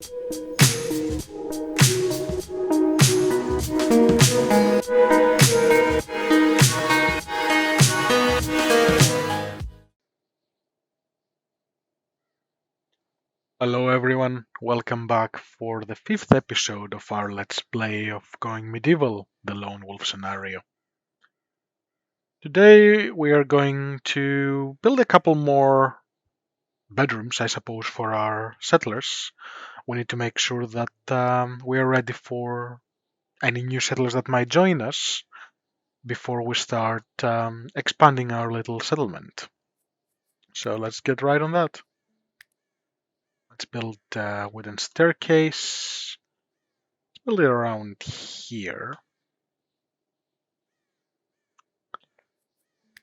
Hello everyone, welcome back for the fifth episode of our Let's Play of Going Medieval, the Lone Wolf scenario. Today we are going to build a couple more bedrooms, I suppose, for our settlers. We need to make sure that we are ready for any new settlers that might join us before we start expanding our little settlement. So let's get right on that. Let's build a wooden staircase. Let's build it around here.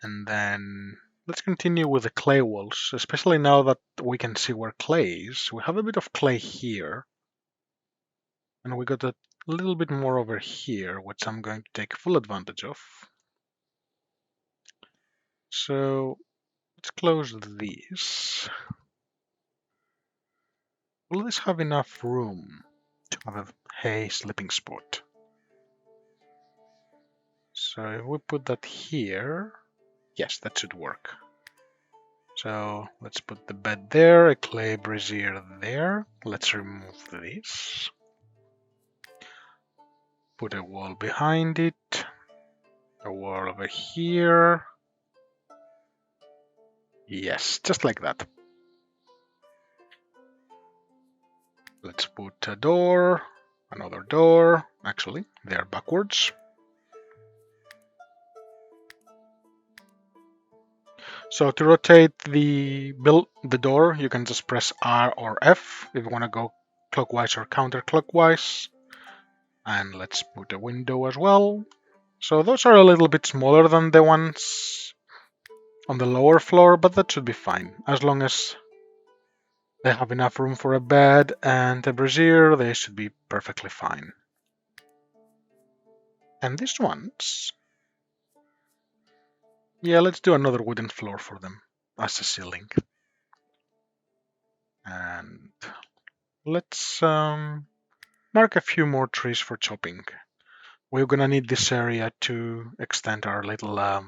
And then let's continue with the clay walls, especially now that we can see where clay is. We have a bit of clay here, and we got a little bit more over here, which I'm going to take full advantage of. So let's close these. Will this have enough room to have a hay sleeping spot? So if we put that here, yes, that should work. So let's put the bed there, a clay brazier there. Let's remove this. Put a wall behind it, a wall over here. Yes, just like that. Let's put a door, another door. Actually, they are backwards. So to rotate the door, you can just press R or F if you want to go clockwise or counterclockwise. And let's put a window as well. So those are a little bit smaller than the ones on the lower floor, but that should be fine. As long as they have enough room for a bed and a brazier, they should be perfectly fine. And these ones, yeah, let's do another wooden floor for them as a ceiling. And let's mark a few more trees for chopping. We're gonna need this area to extend our little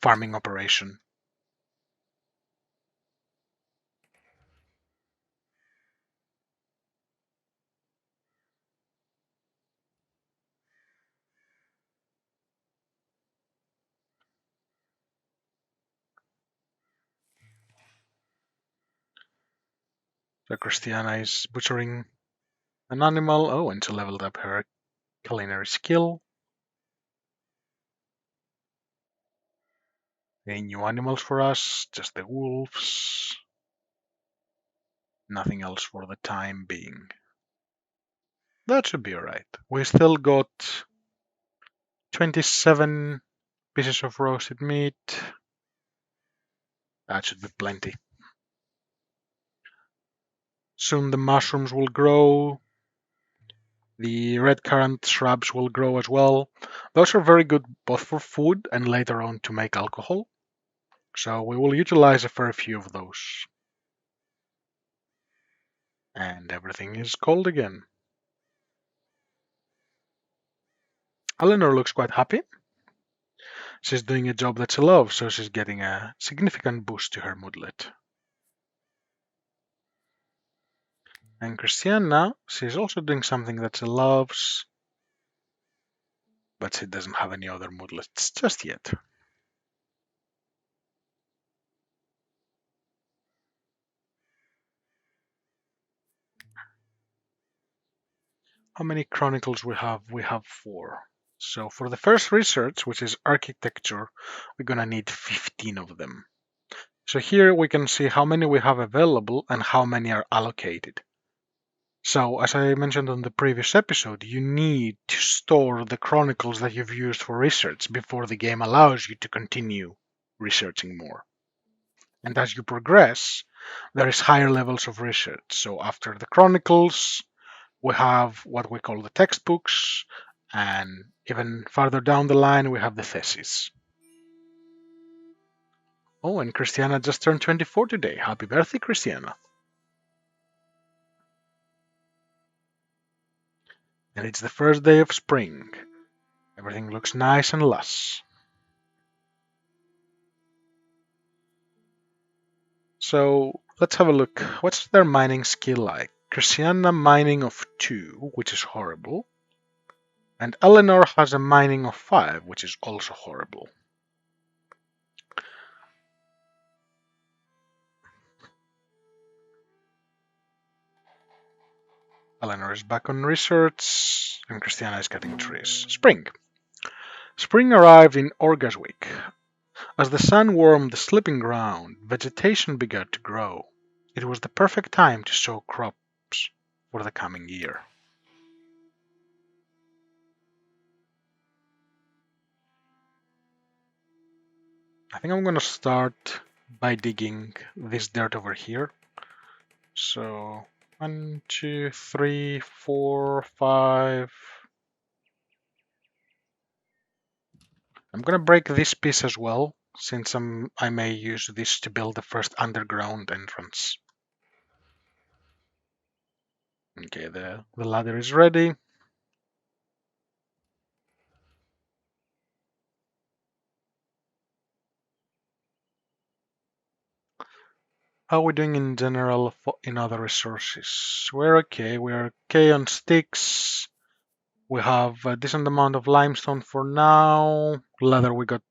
farming operation. So Christiana is butchering an animal. Oh, and she leveled up her culinary skill. Any new animals for us? Just the wolves. Nothing else for the time being. That should be alright. We still got 27 pieces of roasted meat. That should be plenty. Soon the mushrooms will grow. The red currant shrubs will grow as well. Those are very good both for food and later on to make alcohol. So we will utilize a fair few of those. And everything is cold again. Eleanor looks quite happy. She's doing a job that she loves, so she's getting a significant boost to her moodlet. And Christiana, she's also doing something that she loves, but she doesn't have any other moodlets just yet. How many chronicles we have? We have 4. So for the first research, which is architecture, we're gonna need 15 of them. So here we can see how many we have available and how many are allocated. So as I mentioned on the previous episode, you need to store the chronicles that you've used for research before the game allows you to continue researching more. And as you progress, there is higher levels of research. So after the chronicles, we have what we call the textbooks, and even farther down the line, we have the thesis. Oh, and Christiana just turned 24 today. Happy birthday, Christiana. And it's the first day of spring. Everything looks nice and lush. So let's have a look. What's their mining skill like? Christiana mining of 2, which is horrible. And Eleanor has a mining of 5, which is also horrible. Eleanor is back on research, and Christiana is cutting trees. Spring. Spring arrived in Orgaswick. As the sun warmed the sleeping ground, vegetation began to grow. It was the perfect time to sow crops for the coming year. I think I'm gonna start by digging this dirt over here. So 1, 2, 3, 4, 5. I'm gonna break this piece as well, since I may use this to build the first underground entrance. Okay, the ladder is ready. How are we doing in general in other resources? We're okay. We're okay on sticks. We have a decent amount of limestone for now. Leather, we got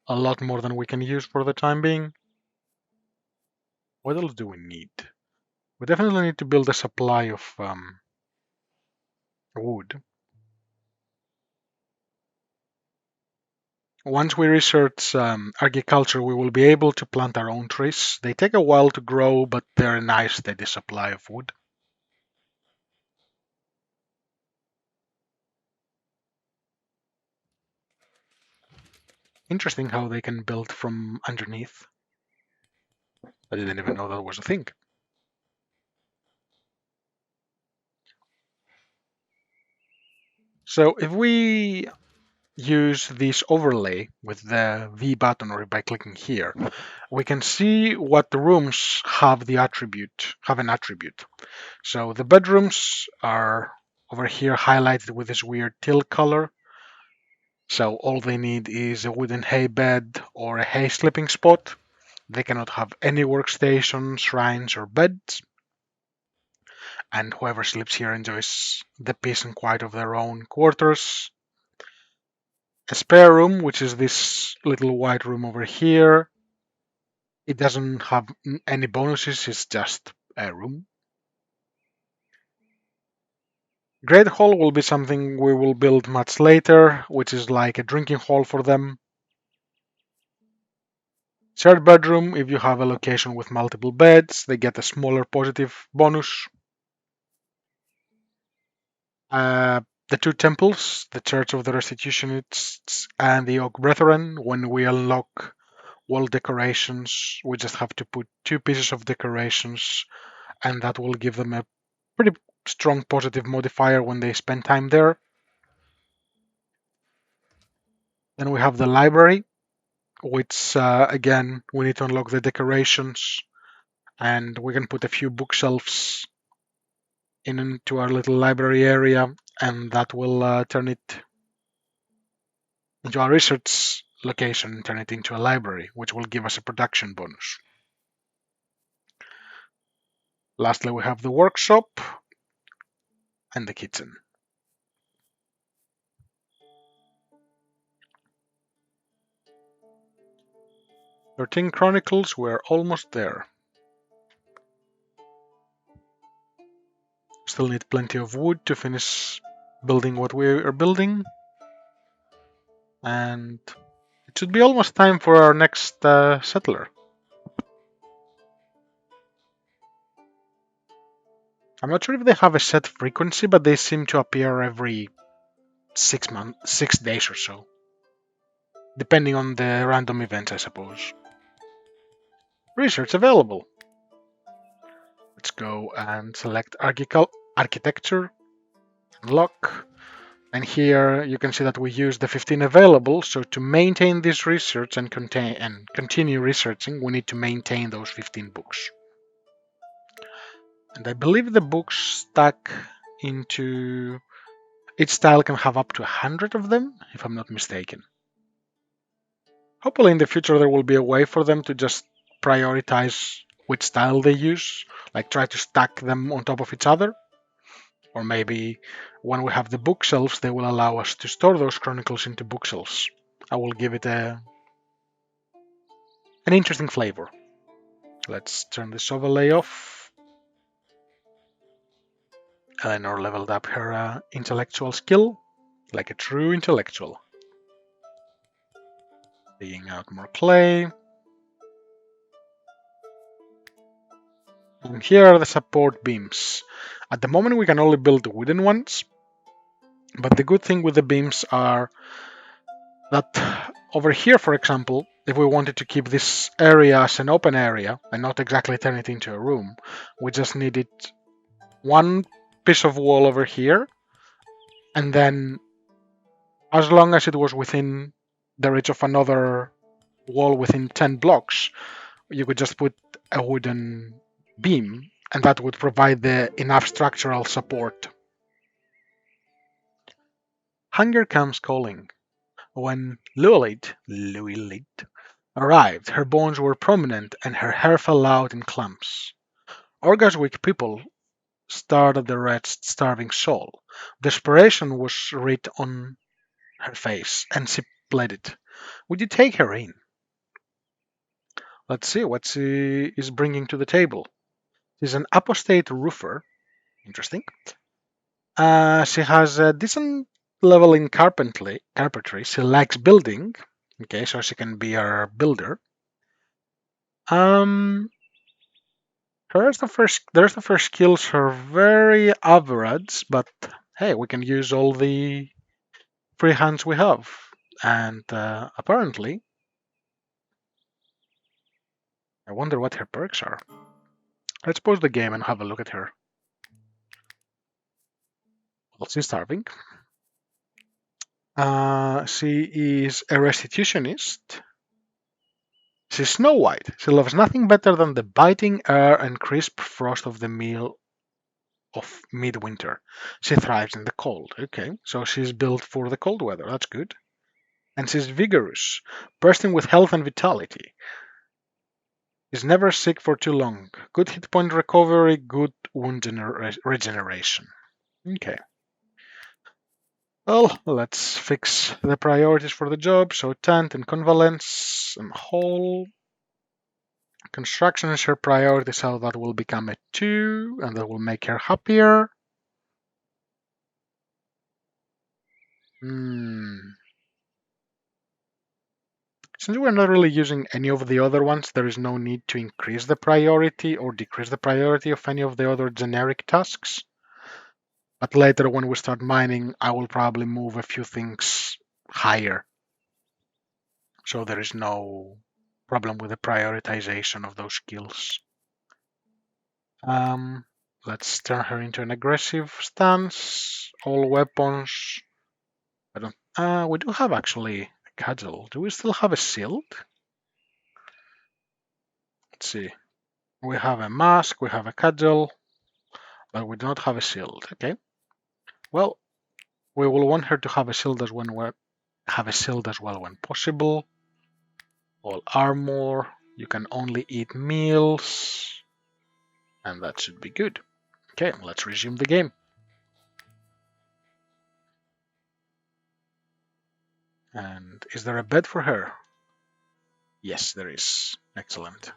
a lot more than we can use for the time being. What else do we need? We definitely need to build a supply of wood. Once we research agriculture, we will be able to plant our own trees. They take a while to grow, but they're a nice steady supply of wood. Interesting how they can build from underneath. I didn't even know that was a thing. So if we use this overlay with the V button or by clicking here, we can see what the rooms have an attribute. So the bedrooms are over here highlighted with this weird teal color. So all they need is a wooden hay bed or a hay sleeping spot. They cannot have any workstations, shrines, or beds. And whoever sleeps here enjoys the peace and quiet of their own quarters. A spare room, which is this little white room over here. It doesn't have any bonuses, it's just a room. Great Hall will be something we will build much later, which is like a drinking hall for them. Shared bedroom, if you have a location with multiple beds, they get a smaller positive bonus. The two temples, the Church of the Restitutionists and the Oak Brethren, when we unlock wall decorations, we just have to put 2 pieces of decorations, and that will give them a pretty strong positive modifier when they spend time there. Then we have the library, which again, we need to unlock the decorations, and we can put a few bookshelves into our little library area, and that will turn it into our research location and turn it into a library, which will give us a production bonus. Lastly, we have the workshop and the kitchen. 13 Chronicles, we're almost there. Still need plenty of wood to finish building what we are building. And it should be almost time for our next settler. I'm not sure if they have a set frequency, but they seem to appear every 6 days or so. Depending on the random events, I suppose. Research available. Let's go and select architecture, unlock. And here you can see that we use the 15 available. So to maintain this research and continue researching, we need to maintain those 15 books. And I believe the books stack into Each style can have up to 100 of them, if I'm not mistaken. Hopefully in the future there will be a way for them to just prioritize which style they use, like try to stack them on top of each other. Or maybe when we have the bookshelves, they will allow us to store those chronicles into bookshelves. I will give it an interesting flavor. Let's turn this overlay off. Eleanor leveled up her intellectual skill, like a true intellectual. Digging out more clay. And here are the support beams. At the moment we can only build wooden ones, but the good thing with the beams are that over here, for example, if we wanted to keep this area as an open area and not exactly turn it into a room, we just needed one piece of wall over here, and then as long as it was within the reach of another wall within 10 blocks, you could just put a wooden beam, and that would provide the enough structural support. Hunger comes calling. When Lilith arrived, her bones were prominent and her hair fell out in clumps. Orga's weak people stared at the wretched, starving soul. Desperation was writ on her face, and she pleaded, "Would you take her in?" Let's see what she is bringing to the table. She's an apostate roofer. Interesting. She has a decent level in carpentry. She likes building. Okay, so she can be our builder. Um, the rest of her skills are very average, but hey, we can use all the free hands we have. And apparently, I wonder what her perks are. Let's pause the game and have a look at her. Well, she's starving. She is a restitutionist. She's Snow White. She loves nothing better than the biting air and crisp frost of the meal of midwinter. She thrives in the cold. Okay, so she's built for the cold weather. That's good. And she's vigorous, bursting with health and vitality. Is never sick for too long. Good hit point recovery, good wound regeneration. Okay. Well, let's fix the priorities for the job. So tent and convalesce and whole. Construction is her priority, so that will become a 2, and that will make her happier. Hmm. Since we're not really using any of the other ones, there is no need to increase the priority or decrease the priority of any of the other generic tasks. But later, when we start mining, I will probably move a few things higher. So there is no problem with the prioritization of those skills. Let's turn her into an aggressive stance. All weapons. I don't. We do have actually a cudgel. Do we still have a shield? Let's see. We have a mask. We have a cudgel, but we do not have a shield. Okay. Well, we will want her to have a shield as well when possible. All armor. You can only eat meals, and that should be good. Okay, let's resume the game. And is there a bed for her? Yes, there is. Excellent.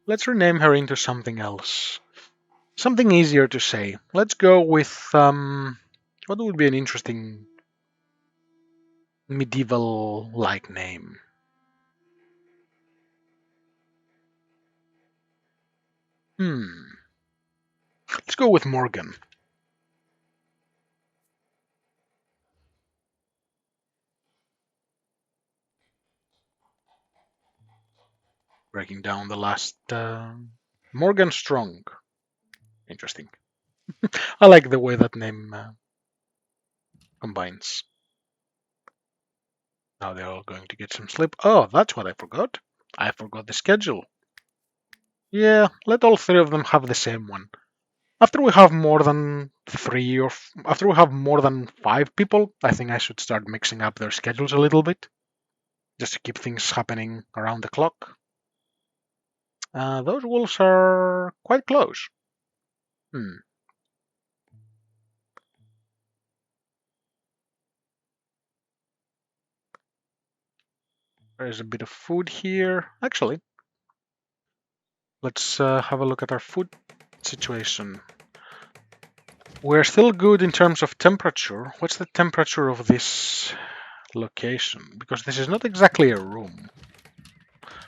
Let's rename her into something else. Something easier to say. Let's go with what would be an interesting medieval-like name? Let's go with Morgan. Breaking down the last Morgan Strong. Interesting. I like the way that name combines. Now they're all going to get some sleep. Oh, that's what I forgot. I forgot the schedule. Yeah, let all three of them have the same one. After we have more than after we have more than 5 people, I think I should start mixing up their schedules a little bit, just to keep things happening around the clock. Those wolves are quite close. Hmm. There's a bit of food here. Actually, let's have a look at our food situation. We're still good in terms of temperature. What's the temperature of this location? Because this is not exactly a room.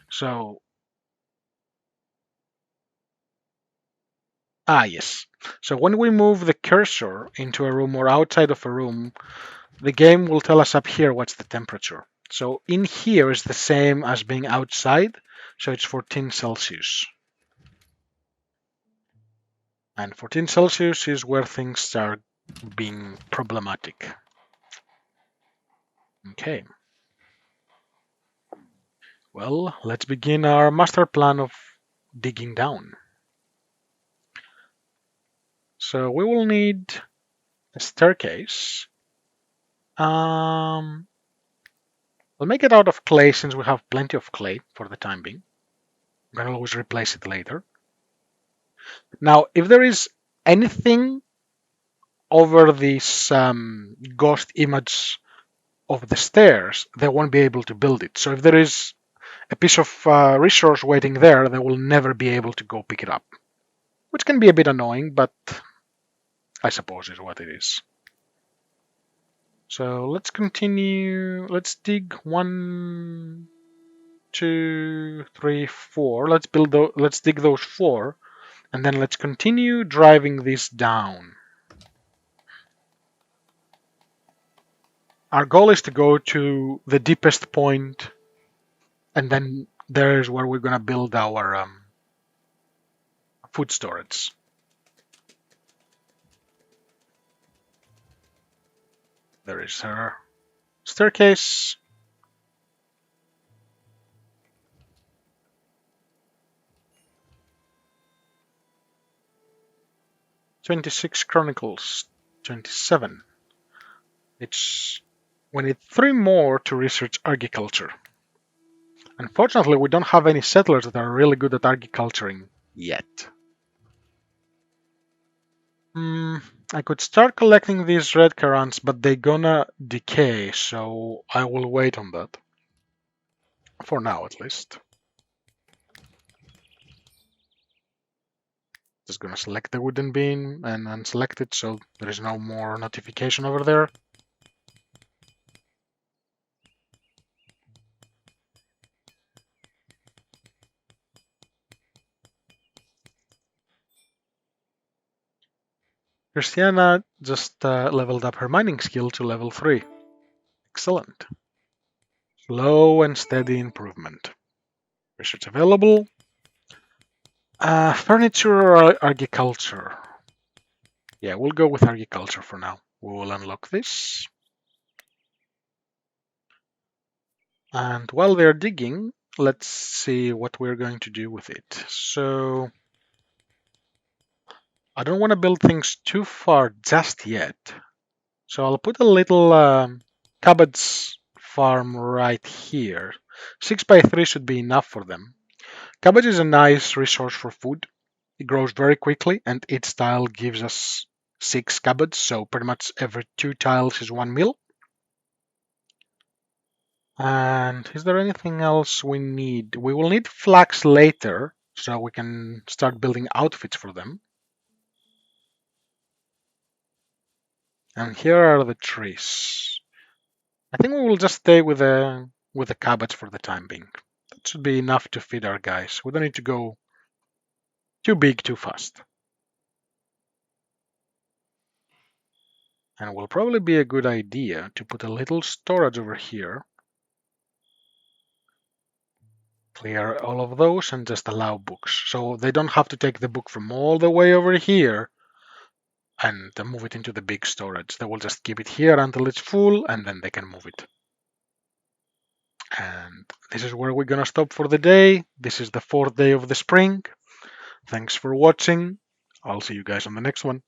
So, yes. So when we move the cursor into a room or outside of a room, the game will tell us up here what's the temperature. So in here is the same as being outside, so it's 14 Celsius. And 14 Celsius is where things start being problematic. Okay. Well, let's begin our master plan of digging down. So we will need a staircase. We'll make it out of clay since we have plenty of clay for the time being. I'm gonna always replace it later. Now, if there is anything over this ghost image of the stairs, they won't be able to build it. So if there is a piece of resource waiting there, they will never be able to go pick it up, which can be a bit annoying, but I suppose is what it is. So let's continue. Let's dig 1, 2, 3, 4. Let's dig those 4, and then let's continue driving this down. Our goal is to go to the deepest point, and then there's where we're gonna build our food storage. There is our staircase. "26 Chronicles", 27. We need 3 more to research agriculture. Unfortunately, we don't have any settlers that are really good at agriculturing yet. I could start collecting these red currants, but they're gonna decay, so I will wait on that. For now, at least. Just gonna select the wooden beam and unselect it so there is no more notification over there. Christiana just leveled up her mining skill to level 3. Excellent. Slow and steady improvement. Research available. Furniture or agriculture? Yeah, we'll go with agriculture for now. We will unlock this. And while they're digging, let's see what we're going to do with it. So I don't want to build things too far just yet. So I'll put a little cabbage farm right here. 6x3 should be enough for them. Cabbage is a nice resource for food. It grows very quickly, and each tile gives us 6 cabbage, so pretty much every 2 tiles is 1 meal. And is there anything else we need? We will need flax later, so we can start building outfits for them. And here are the trees. I think we will just stay with the cabbage for the time being. That should be enough to feed our guys. We don't need to go too big too fast. And it will probably be a good idea to put a little storage over here. Clear all of those and just allow books. So they don't have to take the book from all the way over here and move it into the big storage. They will just keep it here until it's full and then they can move it. And this is where we're going to stop for the day. This is the 4th day of the spring. Thanks for watching. I'll see you guys on the next one.